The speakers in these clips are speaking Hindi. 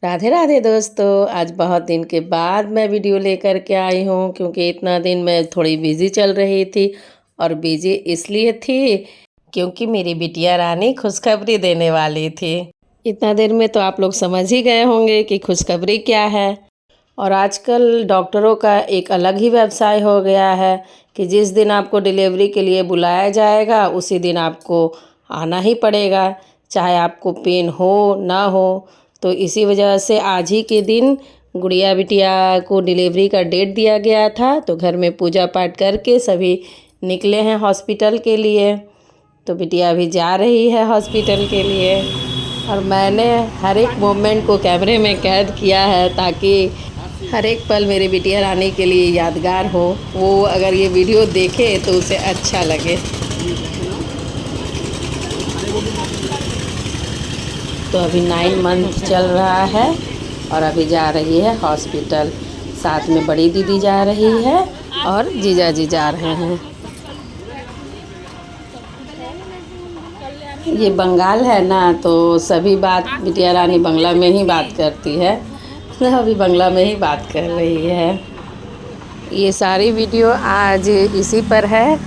राधे राधे दोस्तों। आज बहुत दिन के बाद मैं वीडियो लेकर के आई हूँ क्योंकि इतना दिन मैं थोड़ी बिज़ी चल रही थी। और बिज़ी इसलिए थी क्योंकि मेरी बिटिया रानी खुशखबरी देने वाली थी। इतना देर में तो आप लोग समझ ही गए होंगे कि खुशखबरी क्या है। और आजकल डॉक्टरों का एक अलग ही व्यवसाय हो गया है कि जिस दिन आपको डिलीवरी के लिए बुलाया जाएगा उसी दिन आपको आना ही पड़ेगा, चाहे आपको पेन हो ना हो। तो इसी वजह से आज ही के दिन गुड़िया बिटिया को डिलीवरी का डेट दिया गया था, तो घर में पूजा पाठ करके सभी निकले हैं हॉस्पिटल के लिए। तो बिटिया अभी जा रही है हॉस्पिटल के लिए और मैंने हर एक मोमेंट को कैमरे में कैद किया है ताकि हर एक पल मेरी बिटिया रानी के लिए यादगार हो। वो अगर ये वीडियो देखे तो उसे अच्छा लगे। तो अभी 9 मंथ चल रहा है और अभी जा रही है हॉस्पिटल। साथ में बड़ी दीदी जा रही है और जीजा जी जा रहे हैं। ये बंगाल है ना, तो सभी बात बिटिया रानी बंगला में ही बात करती है। अभी बंगला में ही बात कर रही है। ये सारी वीडियो आज इसी पर है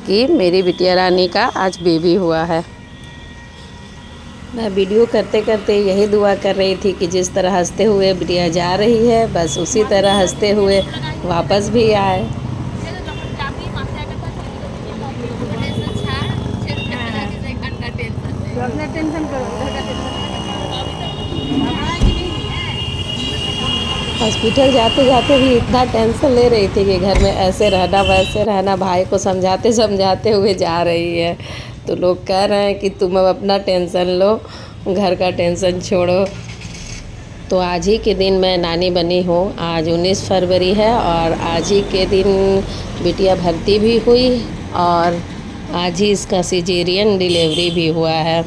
कि मेरी बिटिया रानी का आज बेबी हुआ है। मैं वीडियो करते करते यही दुआ कर रही थी कि जिस तरह हंसते हुए बिटिया जा रही है बस उसी तरह हंसते हुए वापस भी आए। हॉस्पिटल जाते जाते भी इतना टेंशन ले रही थी कि घर में ऐसे रहना वैसे रहना। भाई को समझाते समझाते हुए जा रही है तो लोग कह रहे हैं कि तुम अब अपना टेंशन लो, घर का टेंशन छोड़ो। तो आज ही के दिन मैं नानी बनी हूँ। आज 19 फरवरी है और आज ही के दिन बिटिया भर्ती भी हुई और आज ही इसका सिजेरियन डिलीवरी भी हुआ है।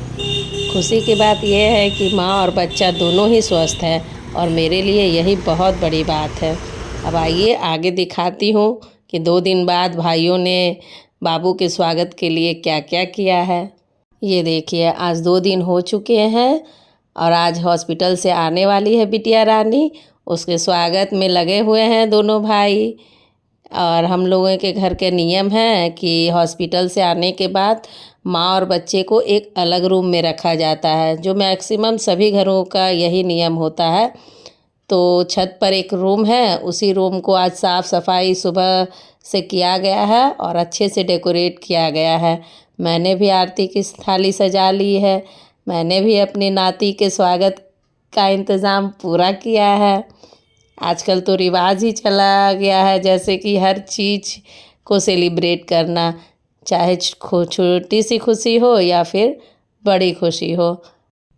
खुशी की बात यह है कि माँ और बच्चा दोनों ही स्वस्थ है और मेरे लिए यही बहुत बड़ी बात है। अब आइए आगे दिखाती हूँ कि 2 दिन बाद भाइयों ने बाबू के स्वागत के लिए क्या क्या किया है। ये देखिए, आज 2 दिन हो चुके हैं और आज हॉस्पिटल से आने वाली है बिटिया रानी। उसके स्वागत में लगे हुए हैं दोनों भाई। और हम लोगों के घर के नियम है कि हॉस्पिटल से आने के बाद माँ और बच्चे को एक अलग रूम में रखा जाता है, जो मैक्सिमम सभी घरों का यही नियम होता है। तो छत पर एक रूम है, उसी रूम को आज साफ़ सफाई सुबह से किया गया है और अच्छे से डेकोरेट किया गया है। मैंने भी आरती की थाली सजा ली है। मैंने भी अपनी नाती के स्वागत का इंतज़ाम पूरा किया है। आजकल तो रिवाज ही चला गया है जैसे कि हर चीज़ को सेलिब्रेट करना, चाहे छोटी सी खुशी हो या फिर बड़ी खुशी हो,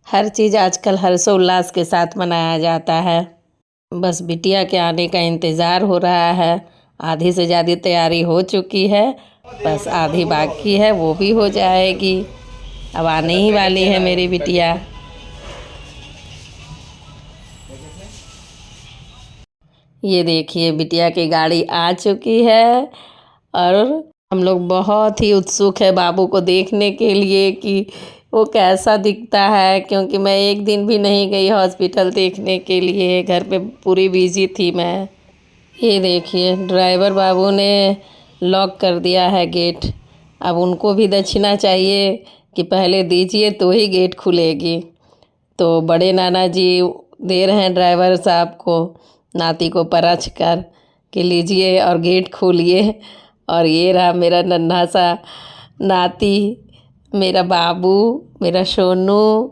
हर चीज़ आजकल हर्षोल्लास के साथ मनाया जाता है। बस बिटिया के आने का इंतज़ार हो रहा है। आधी से ज़्यादा तैयारी हो चुकी है, बस आधी बाकी है, वो भी हो जाएगी। अब आने ही वाली है मेरी बिटिया। ये देखिए, बिटिया की गाड़ी आ चुकी है और हम लोग बहुत ही उत्सुक है बाबू को देखने के लिए कि वो कैसा दिखता है, क्योंकि मैं एक दिन भी नहीं गई हॉस्पिटल देखने के लिए, घर पे पूरी बिजी थी मैं। ये देखिए, ड्राइवर बाबू ने लॉक कर दिया है गेट। अब उनको भी दक्षिणा चाहिए कि पहले दीजिए तो ही गेट खुलेगी। तो बड़े नाना जी दे रहे हैं ड्राइवर साहब को, नाती को परछ कर कि लीजिए और गेट खोलिए। और ये रहा मेरा नन्हा सा नाती, मेरा बाबू, मेरा सोनू।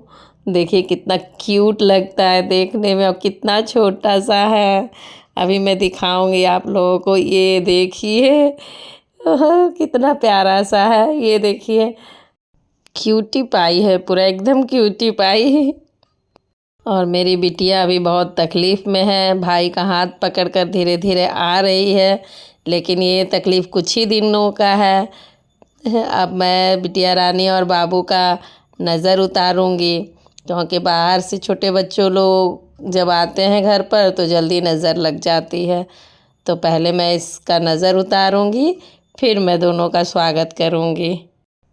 देखिए कितना क्यूट लगता है देखने में और कितना छोटा सा है। अभी मैं दिखाऊंगी आप लोगों को। ये देखिए कितना प्यारा सा है। ये देखिए, क्यूटी पाई है, पूरा एकदम क्यूटी पाई। और मेरी बिटिया अभी बहुत तकलीफ़ में है। भाई का हाथ पकड़कर धीरे धीरे आ रही है, लेकिन ये तकलीफ़ कुछ ही दिनों का है। अब मैं बिटिया रानी और बाबू का नज़र उतारूंगी, क्योंकि बाहर से छोटे बच्चों लोग जब आते हैं घर पर तो जल्दी नज़र लग जाती है। तो पहले मैं इसका नज़र उतारूंगी, फिर मैं दोनों का स्वागत करूंगी।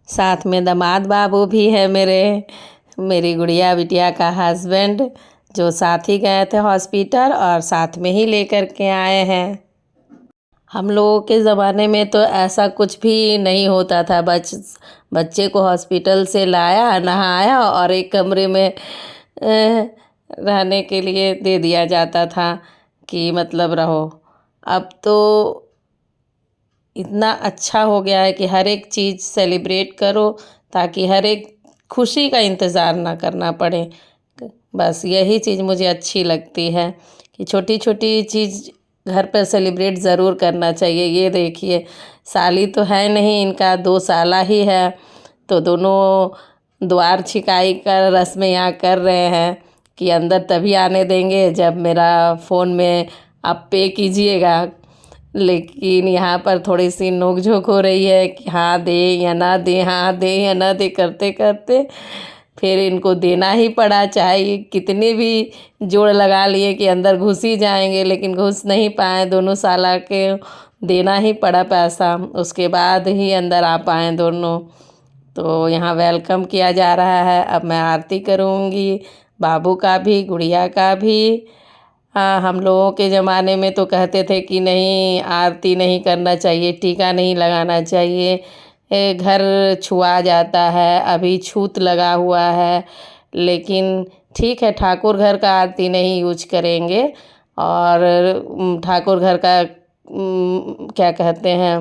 साथ में दामाद बाबू भी है मेरे, मेरी गुड़िया बिटिया का हस्बैंड। जो साथ ही गए थे हॉस्पिटल और साथ में ही लेकर के आए हैं। हम लोगों के ज़माने में तो ऐसा कुछ भी नहीं होता था। बच्चे को हॉस्पिटल से लाया, नहाया और एक कमरे में रहने के लिए दे दिया जाता था कि मतलब रहो। अब तो इतना अच्छा हो गया है कि हर एक चीज़ सेलिब्रेट करो, ताकि हर एक खुशी का इंतज़ार ना करना पड़े। बस यही चीज़ मुझे अच्छी लगती है कि छोटी छोटी चीज़ घर पर सेलिब्रेट ज़रूर करना चाहिए। ये देखिए, साली तो है नहीं, इनका 2 साला ही है, तो दोनों द्वार छिकाई का रस्म यहाँ कर रहे हैं कि अंदर तभी आने देंगे जब मेरा फ़ोन में आप पे कीजिएगा। लेकिन यहाँ पर थोड़ी सी नोक-झोंक हो रही है कि हाँ दे या ना दे, हाँ दे या ना दे करते करते फिर इनको देना ही पड़ा। चाहे कितनी भी जोड़ लगा लिए कि अंदर घुस ही जाएंगे, लेकिन घुस नहीं पाए। दोनों साला के देना ही पड़ा पैसा, उसके बाद ही अंदर आ पाए दोनों। तो यहाँ वेलकम किया जा रहा है। अब मैं आरती करूँगी, बाबू का भी, गुड़िया का भी। हाँ, हम लोगों के ज़माने में तो कहते थे कि नहीं, आरती नहीं करना चाहिए, टीका नहीं लगाना चाहिए, घर छुआ जाता है। अभी छूत लगा हुआ है, लेकिन ठीक है, ठाकुर घर का आरती नहीं यूज करेंगे और ठाकुर घर का क्या कहते हैं,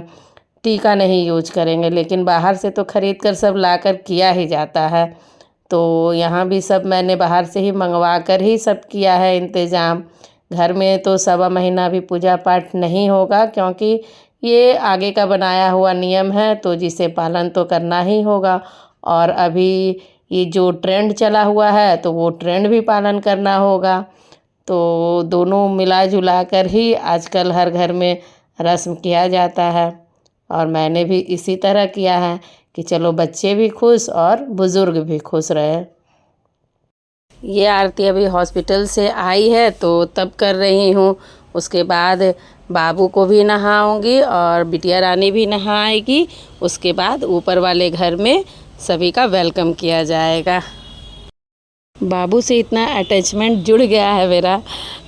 टीका नहीं यूज करेंगे, लेकिन बाहर से तो ख़रीद कर सब लाकर किया ही जाता है। तो यहाँ भी सब मैंने बाहर से ही मंगवा कर ही सब किया है इंतज़ाम। घर में तो 1.25 महीना भी पूजा पाठ नहीं होगा, क्योंकि ये आगे का बनाया हुआ नियम है, तो जिसे पालन तो करना ही होगा। और अभी ये जो ट्रेंड चला हुआ है, तो वो ट्रेंड भी पालन करना होगा। तो दोनों मिला जुला कर ही आजकल हर घर में रस्म किया जाता है, और मैंने भी इसी तरह किया है कि चलो बच्चे भी खुश और बुज़ुर्ग भी खुश रहे। ये आरती अभी हॉस्पिटल से आई है तो तब कर रही हूँ। उसके बाद बाबू को भी नहाऊंगी और बिटिया रानी भी नहाएगी। उसके बाद ऊपर वाले घर में सभी का वेलकम किया जाएगा। बाबू से इतना अटैचमेंट जुड़ गया है मेरा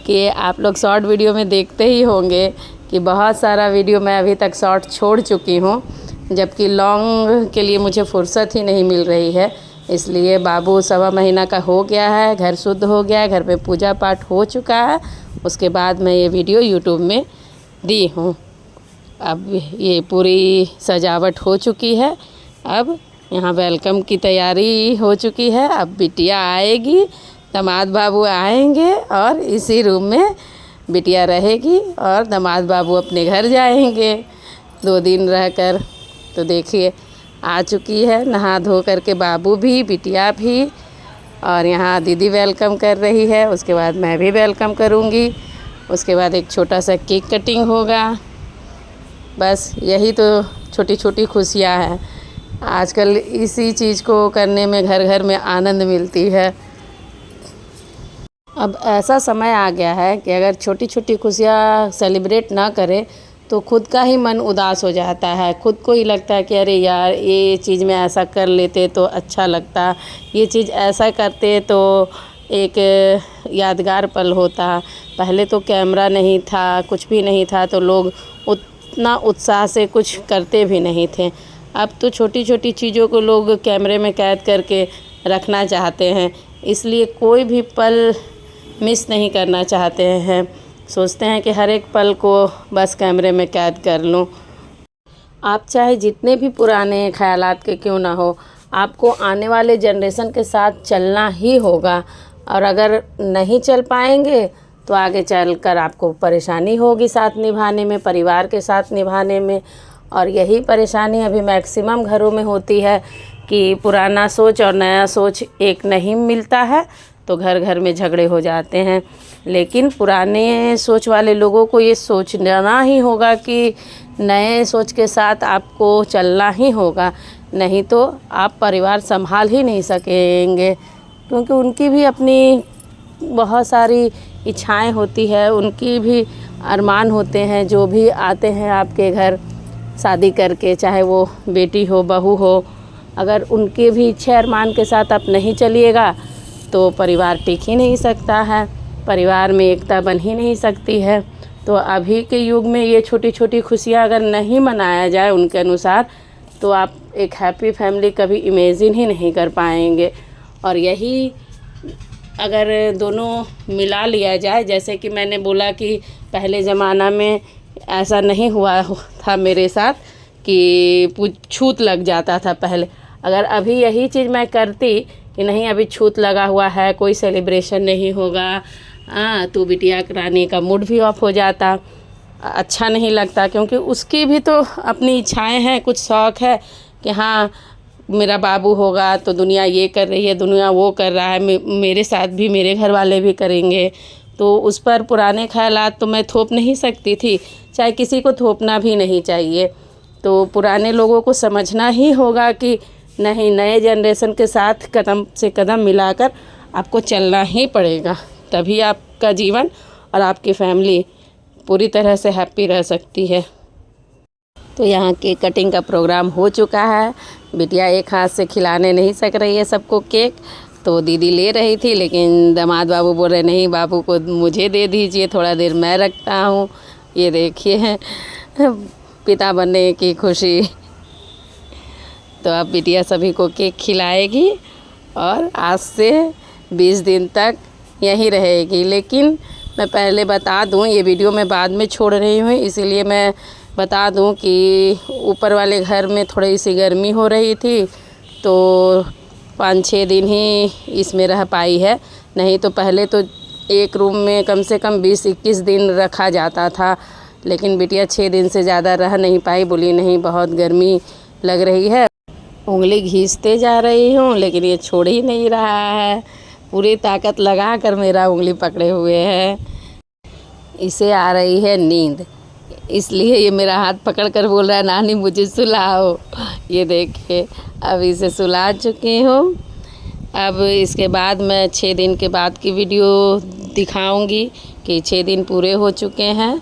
कि आप लोग शॉर्ट वीडियो में देखते ही होंगे कि बहुत सारा वीडियो मैं अभी तक शॉर्ट छोड़ चुकी हूँ, जबकि लॉन्ग के लिए मुझे फुर्सत ही नहीं मिल रही है। इसलिए बाबू 1.25 महीना का हो गया है, घर शुद्ध हो गया है, घर पे पूजा पाठ हो चुका है। उसके बाद मैं ये वीडियो यूट्यूब में दी हूँ। अब ये पूरी सजावट हो चुकी है। अब यहाँ वेलकम की तैयारी हो चुकी है। अब बिटिया आएगी, दामाद बाबू आएंगे और इसी रूम में बिटिया रहेगी और दामाद बाबू अपने घर जाएंगे 2 दिन रहकर। तो देखिए, आ चुकी है नहा धो करके बाबू भी, बिटिया भी, और यहाँ दीदी वेलकम कर रही है। उसके बाद मैं भी वेलकम करूँगी। उसके बाद एक छोटा सा केक कटिंग होगा। बस यही तो छोटी छोटी खुशियाँ हैं। आजकल इसी चीज़ को करने में घर घर में आनंद मिलती है। अब ऐसा समय आ गया है कि अगर छोटी छोटी खुशियाँ सेलिब्रेट ना करें तो खुद का ही मन उदास हो जाता है। खुद को ही लगता है कि अरे यार, ये चीज़ में ऐसा कर लेते तो अच्छा लगता, ये चीज़ ऐसा करते तो एक यादगार पल होता। पहले तो कैमरा नहीं था, कुछ भी नहीं था, तो लोग उतना उत्साह से कुछ करते भी नहीं थे। अब तो छोटी छोटी चीज़ों को लोग कैमरे में कैद करके रखना चाहते हैं, इसलिए कोई भी पल मिस नहीं करना चाहते हैं। सोचते हैं कि हर एक पल को बस कैमरे में कैद कर लूं। आप चाहे जितने भी पुराने ख़यालात के क्यों ना हो, आपको आने वाले जनरेशन के साथ चलना ही होगा। और अगर नहीं चल पाएंगे तो आगे चलकर आपको परेशानी होगी साथ निभाने में, परिवार के साथ निभाने में। और यही परेशानी अभी मैक्सिमम घरों में होती है कि पुराना सोच और नया सोच एक नहीं मिलता है, तो घर घर में झगड़े हो जाते हैं। लेकिन पुराने सोच वाले लोगों को ये सोचना ही होगा कि नए सोच के साथ आपको चलना ही होगा, नहीं तो आप परिवार संभाल ही नहीं सकेंगे। क्योंकि उनकी भी अपनी बहुत सारी इच्छाएं होती है, उनकी भी अरमान होते हैं। जो भी आते हैं आपके घर शादी करके, चाहे वो बेटी हो, बहू हो, अगर उनके भी इच्छे अरमान के साथ आप नहीं चलिएगा तो परिवार टिक ही नहीं सकता है, परिवार में एकता बन ही नहीं सकती है। तो अभी के युग में ये छोटी छोटी खुशियाँ अगर नहीं मनाया जाए उनके अनुसार, तो आप एक हैप्पी फैमिली कभी इमेजिन ही नहीं कर पाएंगे। और यही अगर दोनों मिला लिया जाए, जैसे कि मैंने बोला कि पहले ज़माना में ऐसा नहीं हुआ था मेरे साथ कि छूत लग जाता था पहले, अगर अभी यही चीज़ मैं करती कि नहीं अभी छूत लगा हुआ है, कोई सेलिब्रेशन नहीं होगा, तो बिटिया कराने का मूड भी ऑफ हो जाता, अच्छा नहीं लगता, क्योंकि उसकी भी तो अपनी इच्छाएं हैं, कुछ शौक़ है कि हाँ मेरा बाबू होगा तो दुनिया ये कर रही है, दुनिया वो कर रहा है, मेरे साथ भी मेरे घर वाले भी करेंगे। तो उस पर पुराने ख़यालात तो मैं थोप नहीं सकती थी, चाहे किसी को थोपना भी नहीं चाहिए। तो पुराने लोगों को समझना ही होगा कि नहीं, नए जनरेशन के साथ कदम से कदम मिलाकर आपको चलना ही पड़ेगा, तभी आपका जीवन और आपकी फैमिली पूरी तरह से हैप्पी रह सकती है। तो यहाँ केक कटिंग का प्रोग्राम हो चुका है। बिटिया एक हाथ से खिलाने नहीं सक रही है सबको केक, तो दीदी ले रही थी, लेकिन दामाद बाबू बोल रहे नहीं बाबू को मुझे दे दीजिए, थोड़ा देर मैं रखता हूँ। ये देखिए पिता बनने की खुशी। तो अब बिटिया सभी को केक खिलाएगी और आज से 20 दिन तक यहीं रहेगी। लेकिन मैं पहले बता दूं, ये वीडियो मैं बाद में छोड़ रही हूँ, इसीलिए मैं बता दूं कि ऊपर वाले घर में थोड़ी सी गर्मी हो रही थी, तो 5-6 दिन ही इसमें रह पाई है, नहीं तो पहले तो एक रूम में कम से कम 20-21 दिन रखा जाता था। लेकिन बिटिया 6 दिन से ज़्यादा रह नहीं पाई, बोली नहीं बहुत गर्मी लग रही है। उंगली घींचते जा रही हूँ लेकिन ये छोड़ ही नहीं रहा है, पूरी ताकत लगा कर मेरा उंगली पकड़े हुए है। इसे आ रही है नींद, इसलिए ये मेरा हाथ पकड़ कर बोल रहा है नानी मुझे सुलाओ। ये देखिए अब इसे सुला चुकी हूँ। अब इसके बाद मैं 6 दिन के बाद की वीडियो दिखाऊंगी कि 6 दिन पूरे हो चुके हैं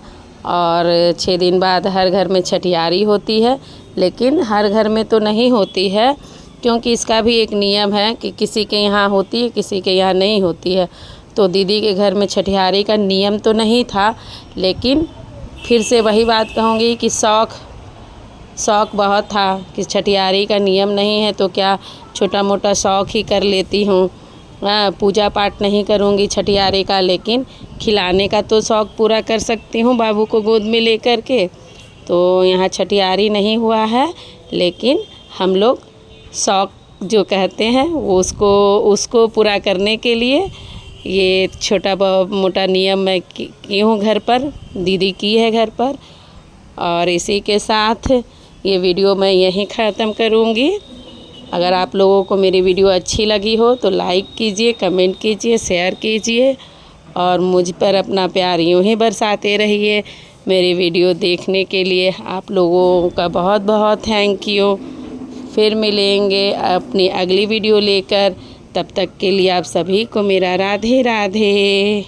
और 6 दिन बाद हर घर में छठियारी होती है। लेकिन हर घर में तो नहीं होती है, क्योंकि इसका भी एक नियम है कि किसी के यहाँ होती है किसी के यहाँ नहीं होती है। तो दीदी के घर में छठियारी का नियम तो नहीं था, लेकिन फिर से वही बात कहूँगी कि शौक़ बहुत था कि छठियारी का नियम नहीं है तो क्या छोटा मोटा शौक़ ही कर लेती हूँ। पूजा पाठ नहीं करूँगी छठियारी का, लेकिन खिलाने का तो शौक़ पूरा कर सकती हूँ बाबू को गोद में लेकर के। तो यहाँ छठियारी नहीं हुआ है, लेकिन हम लोग शौक़ जो कहते हैं वो उसको पूरा करने के लिए ये छोटा मोटा नियम मैं की हूँ घर पर, दीदी की है घर पर। और इसी के साथ ये वीडियो मैं यहीं ख़त्म करूँगी। अगर आप लोगों को मेरी वीडियो अच्छी लगी हो तो लाइक कीजिए, कमेंट कीजिए, शेयर कीजिए और मुझ पर अपना प्यार यूँ ही बरसाते रहिए। मेरी वीडियो देखने के लिए आप लोगों का बहुत बहुत थैंक यू। फिर मिलेंगे अपनी अगली वीडियो लेकर, तब तक के लिए आप सभी को मेरा राधे राधे।